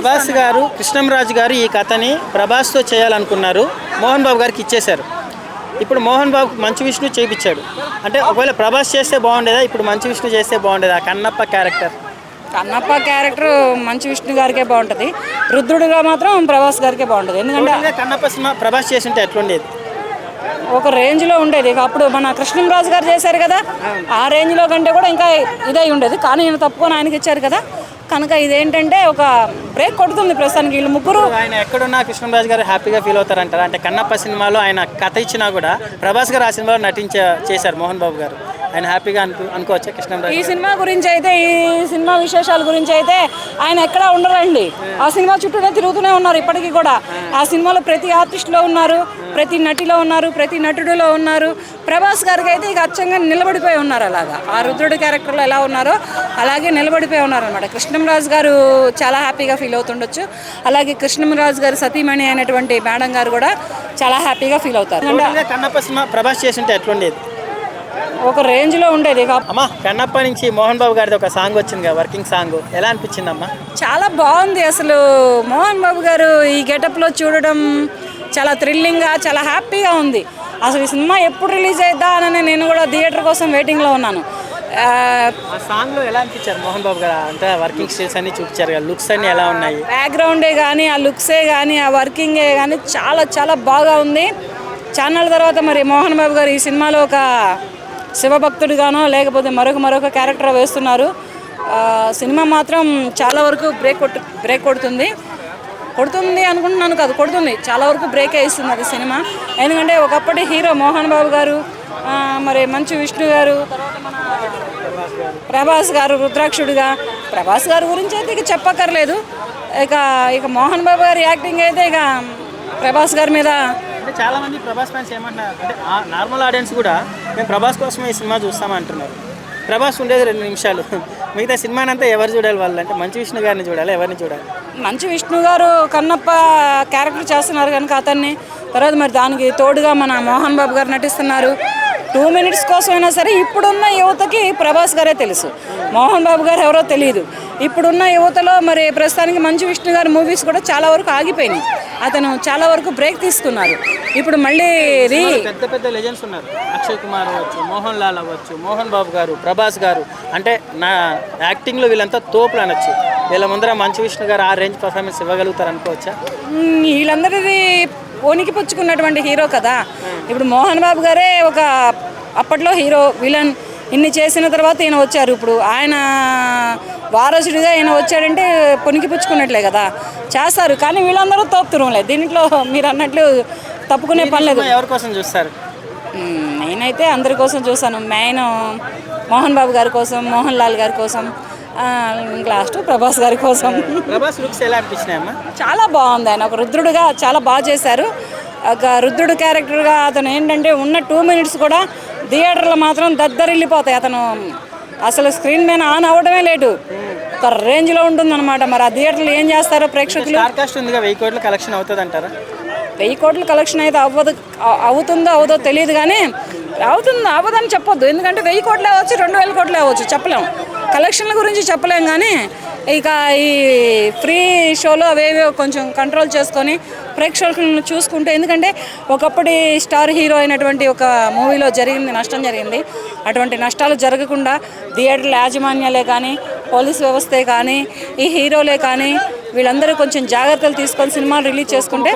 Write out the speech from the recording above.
ప్రభాస్ గారు కృష్ణంరాజు గారు ఈ కథని ప్రభాస్తో చేయాలనుకున్నారు, మోహన్ బాబు గారికి ఇచ్చేశారు. ఇప్పుడు మోహన్ బాబు మంచు విష్ణు చేయించాడు. అంటే ఒకవేళ ప్రభాస్ చేస్తే బాగుండేదా, ఇప్పుడు మంచు విష్ణు చేస్తే బాగుండేదా? కన్నప్ప క్యారెక్టర్ మంచు విష్ణు గారికే బాగుంటుంది. రుద్రుడిగా మాత్రం ప్రభాస్ గారికే బాగుంటుంది. ఎందుకంటే కన్నప్ప సినిమా ప్రభాస్ చేస్తుంటే ఎట్లుండేది? ఒక రేంజ్లో ఉండేది. అప్పుడు మన కృష్ణంరాజు గారు చేశారు కదా, ఆ రేంజ్లో కంటే కూడా ఇంకా ఇదై ఉండేది. కానీ నేను తప్పుకొని ఆయనకి ఇచ్చారు కదా, కనుక ఇదేంటంటే ఒక బ్రేక్ కొడుతుంది ప్రస్తుతానికి. వీళ్ళు ముగ్గురు ఆయన ఎక్కడున్నా కృష్ణంరాజు గారు హ్యాపీగా ఫీల్ అవుతారంటారా? అంటే కన్నప్ప సినిమాలో ఆయన కథ ఇచ్చినా కూడా ప్రభాస్ గారు ఆ సినిమాలో చేశారు మోహన్ బాబు గారు. ఆయన హ్యాపీగా అనుకోవచ్చా కృష్ణంరాజు? ఈ సినిమా గురించి అయితే, ఈ సినిమా విశేషాల గురించి అయితే ఆయన ఎక్కడా ఉండరండి. ఆ సినిమా చుట్టూనే తిరుగుతూనే ఉన్నారు ఇప్పటికీ కూడా. ఆ సినిమాలో ప్రతి ఆర్టిస్ట్లో ఉన్నారు, ప్రతి నటిలో ఉన్నారు, ప్రతి నటుడిలో ఉన్నారు. ప్రభాస్ గారికి అయితే ఇక అచ్చంగా నిలబడిపోయి ఉన్నారు. అలాగా ఆ రుద్రుడి క్యారెక్టర్లో ఎలా ఉన్నారో అలాగే నిలబడిపోయి ఉన్నారు అనమాట. కృష్ణంరాజు గారు చాలా హ్యాపీగా ఫీల్ అవుతుండొచ్చు. అలాగే కృష్ణంరాజు గారు సతీమణి అయినటువంటి మేడం గారు కూడా చాలా హ్యాపీగా ఫీల్ అవుతారు. కన్నప్ప సినిమా ప్రభాస్ చేస్తుంటే ఎట్లుండేది? ఒక రేంజ్లో ఉండేది. అమ్మా, కన్నప్ప నుంచి మోహన్ బాబు గారిది ఒక సాంగ్ వచ్చింది కదా, వర్కింగ్ సాంగ్, ఎలా అనిపించిందమ్మా? చాలా బాగుంది. అసలు మోహన్ బాబు గారు ఈ గెటప్లో చూడడం చాలా థ్రిల్లింగ్గా, చాలా హ్యాపీగా ఉంది. అసలు ఈ సినిమా ఎప్పుడు రిలీజ్ అవుతా అని నేను కూడా థియేటర్ కోసం వెయిటింగ్లో ఉన్నాను. ఆ సాంగ్లో ఎలా అనిపించారు మోహన్ బాబు గారు? అంటే వర్కింగ్ స్టిల్స్ అన్ని చూపించారు కదా, లుక్స్ అన్ని ఎలా ఉన్నాయి? బ్యాక్గ్రౌండే కానీ, ఆ లుక్సే కానీ, ఆ వర్కింగే కానీ చాలా చాలా బాగా ఉంది. ఛానల్ తర్వాత మరి మోహన్ బాబు గారు ఈ సినిమాలో ఒక శివభక్తుడిగానో లేకపోతే మరొక క్యారెక్టర్ వేస్తున్నారు. సినిమా మాత్రం చాలా వరకు బ్రేక్ కొడుతుంది అనుకుంటున్నాను కాదు, కొడుతుంది. చాలా వరకు బ్రేకే ఇస్తుంది అది సినిమా. ఎందుకంటే ఒకప్పటి హీరో మోహన్ బాబు గారు, మరి మంచు విష్ణు గారు, తర్వాత మన ప్రభాస్ గారు రుద్రాక్షుడిగా. ప్రభాస్ గారి గురించి అయితే ఇక చెప్పక్కర్లేదు. ఇక మోహన్ బాబు గారి యాక్టింగ్ అయితే ఇక ప్రభాస్ గారి మీద. అంటే చాలా మంది ప్రభాస్ ఫ్యాన్స్ ఏమంటున్నారు అంటే నార్మల్ ఆడియన్స్ కూడా మేము ప్రభాస్ కోసం ఈ సినిమా చూస్తామంటున్నారు. ప్రభాస్ ఉండేది 2 నిమిషాలు, మిగతా సినిమానంతా ఎవరు చూడాలి వాళ్ళు? అంటే మంచు విష్ణు గారిని చూడాలి, ఎవరిని చూడాలి? మంచు విష్ణు గారు కన్నప్ప క్యారెక్టర్ చేస్తున్నారు కనుక అతన్ని, తర్వాత మరి దానికి తోడుగా మన మోహన్ బాబు గారు నటిస్తున్నారు. 2 మినిట్స్ కోసమైనా సరే ఇప్పుడున్న యువతకి ప్రభాస్ గారే తెలుసు, మోహన్ బాబు గారు ఎవరో తెలియదు. ఇప్పుడున్న యువతలో మరి ప్రస్తుతానికి మంచు విష్ణు గారి మూవీస్ కూడా చాలా వరకు ఆగిపోయినాయి. అతను చాలా వరకు బ్రేక్ తీసుకున్నారు. ఇప్పుడు మళ్ళీ పెద్ద లెజెండ్స్ ఉన్నారు. అక్షయ్ కుమార్ అవ్వచ్చు, మోహన్ లాల్ అవ్వచ్చు, మోహన్ బాబు గారు, ప్రభాస్ గారు. అంటే నా యాక్టింగ్లో వీళ్ళంతా తోపులు అనొచ్చు. వీళ్ళ ముందర మంచు విష్ణు గారు ఆ రేంజ్ పర్ఫార్మెన్స్ ఇవ్వగలుగుతారు అనుకోవచ్చా? వీళ్ళందరిది పోనికి పుచ్చుకున్నటువంటి హీరో కదా. ఇప్పుడు మోహన్ బాబు గారే ఒక అప్పట్లో హీరో విలన్, ఇన్ని చేసిన తర్వాత ఈయన వచ్చారు. ఇప్పుడు ఆయన వారసుడిగా ఈయన వచ్చాడంటే పొనికి పుచ్చుకున్నట్లే కదా, చేస్తారు. కానీ వీళ్ళందరూ తోపుతురులే, దీంట్లో మీరు అన్నట్లు తప్పుకునే పని లేదు. ఎవరి కోసం చూస్తారు? నేనైతే అందరి కోసం చూస్తాను. మెయిన్ మోహన్ బాబు గారి కోసం, మోహన్ లాల్ గారి కోసం, లాస్ట్ ప్రభాస్ గారి కోసం. ప్రభాస్ లుక్స్ ఎలా అనిపించినాయమ్మా? చాలా బాగుంది. ఆయన ఒక రుద్రుడుగా చాలా బాగా చేశారు. ఒక రుద్రుడు క్యారెక్టర్గా అతను ఏంటంటే ఉన్న 2 మినిట్స్ కూడా థియేటర్లో మాత్రం దద్దరిల్లిపోతాయి. అతను అసలు స్క్రీన్ మీద ఆన్ అవ్వడమే లేటు, ఒక రేంజ్లో ఉంటుందన్నమాట. మరి ఆ థియేటర్లో ఏం చేస్తారో ప్రేక్షకులు. 1000 కోట్ల కలెక్షన్ అవుతుంది అంటారా? 1000 కోట్ల కలెక్షన్ అయితే అవుతుందో అవదో తెలియదు, కానీ అవ్వదని చెప్పొద్దు. ఎందుకంటే 1000 కోట్లే అవ్వచ్చు, 2000 కోట్లే అవ్వచ్చు, చెప్పలేము. కలెక్షన్ల గురించి చెప్పలేం. కానీ ఇక ఈ ఫ్రీ షోలో అవేవో కొంచెం కంట్రోల్ చేసుకొని ప్రేక్షకులను చూసుకుంటే, ఎందుకంటే ఒకప్పటి స్టార్ హీరో అయినటువంటి ఒక మూవీలో నష్టం జరిగింది. అటువంటి నష్టాలు జరగకుండా థియేటర్ల యాజమాన్యాలే కానీ, పోలీస్ వ్యవస్థే కానీ, ఈ హీరోలే కానీ వీళ్ళందరూ కొంచెం జాగ్రత్తలు తీసుకొని సినిమాలు రిలీజ్ చేసుకుంటే